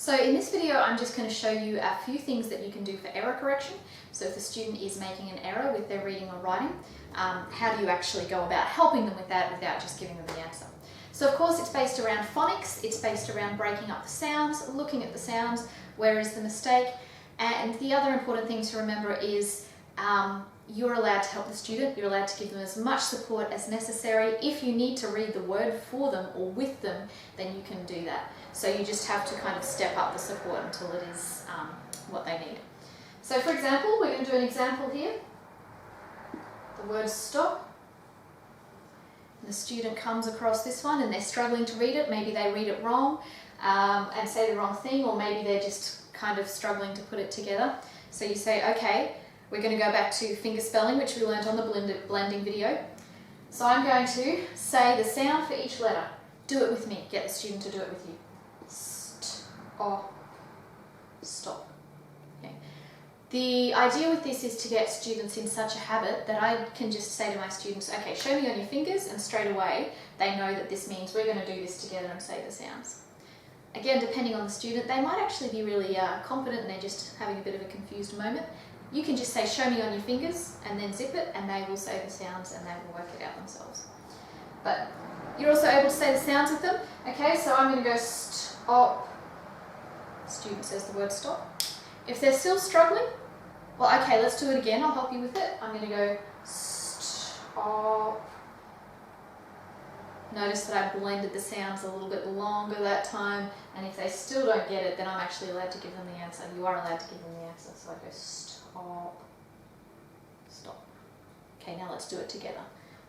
So in this video, I'm just going to show you a few things that you can do for error correction. So if the student is making an error with their reading or writing, how do you actually go about helping them with that without just giving them the answer? So of course it's based around phonics, it's based around breaking up the sounds, looking at the sounds, where is the mistake, and the other important thing to remember is you're allowed to help the student, you're allowed to give them as much support as necessary. If you need to read the word for them or with them, then you can do that. So you just have to kind of step up the support until it is what they need. So for example, we're going to do an example here. The word stop. The student comes across this one and they're struggling to read it. Maybe they read it wrong and say the wrong thing, or maybe they're just kind of struggling to put it together. So you say, okay, we're going to go back to finger spelling, which we learned on the blending video. So I'm going to say the sound for each letter. Do it with me. Get the student to do it with you. Stop. Okay. The idea with this is to get students in such a habit that I can just say to my students, okay, show me on your fingers, and straight away they know that this means we're going to do this together and say the sounds. Again, depending on the student, they might actually be really competent and they're just having a bit of a confused moment. You can just say, show me on your fingers, and then zip it, and they will say the sounds and they will work it out themselves. But you're also able to say the sounds with them. Okay, so I'm going to go stop. The student says the word stop. If they're still struggling, well, okay, let's do it again. I'll help you with it. I'm going to go stop. Notice that I blended the sounds a little bit longer that time, and if they still don't get it, then I'm actually allowed to give them the answer. You are allowed to give them the answer. So I go stop, stop. Okay, now let's do it together.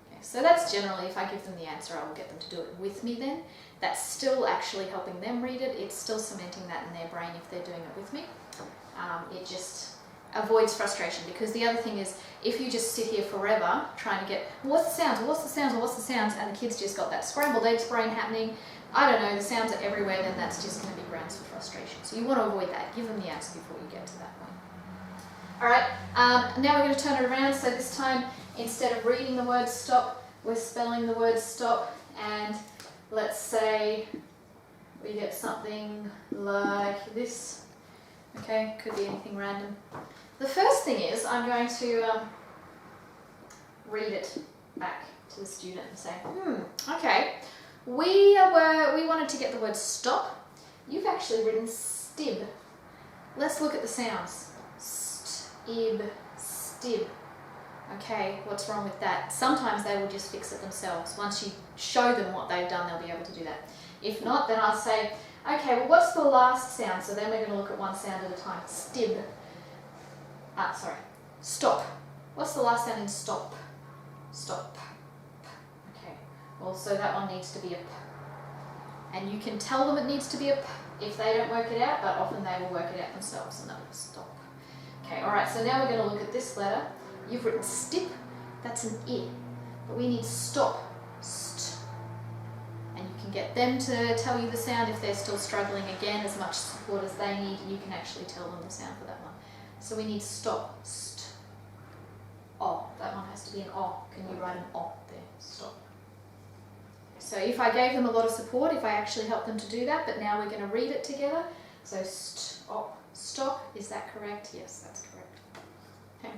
Okay, so that's generally, if I give them the answer, I will get them to do it with me then. That's still actually helping them read it. It's still cementing that in their brain if they're doing it with me. It just avoids frustration, because the other thing is, if you just sit here forever trying to get, well, what's the sounds, or what's the sounds, or what's the sounds, and the kid's just got that scrambled eggs brain happening, I don't know, the sounds are everywhere, then that's just going to be grounds for frustration. So you want to avoid that. Give them the answer before you get to that point. Alright, now we're going to turn it around. So this time, instead of reading the word stop, we're spelling the word stop, and let's say we get something like this. Okay, could be anything random. The first thing is I'm going to read it back to the student and say, okay, we wanted to get the word stop. You've actually written stib. Let's look at the sounds. Stib, stib. Okay, what's wrong with that? Sometimes they will just fix it themselves. Once you show them what they've done, they'll be able to do that. If not, then I'll say, okay, well, what's the last sound? So then we're going to look at one sound at a time. Stib. Stop. What's the last sound in stop? Stop. Okay, well, so that one needs to be a p. And you can tell them it needs to be a p if they don't work it out, but often they will work it out themselves, and they'll stop. Okay, alright, so now we're going to look at this letter. You've written stip, that's an I, but we need stop. St. And you can get them to tell you the sound if they're still struggling. Again, as much support as they need, you can actually tell them the sound for that one. So we need stop. St. O. That one has to be an O. Can you write an O there? Stop. So if I gave them a lot of support, if I actually helped them to do that, but now we're going to read it together. So stop. Stop. Is that correct? Yes, that's correct. Okay.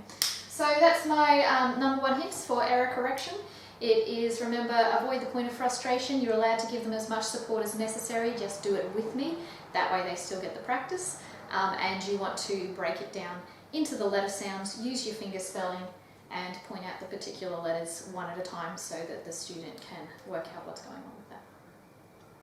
So that's my number one hints for error correction. It is, remember, avoid the point of frustration. You're allowed to give them as much support as necessary. Just do it with me. That way they still get the practice. And you want to break it down into the letter sounds, use your finger spelling, and point out the particular letters one at a time so that the student can work out what's going on with that.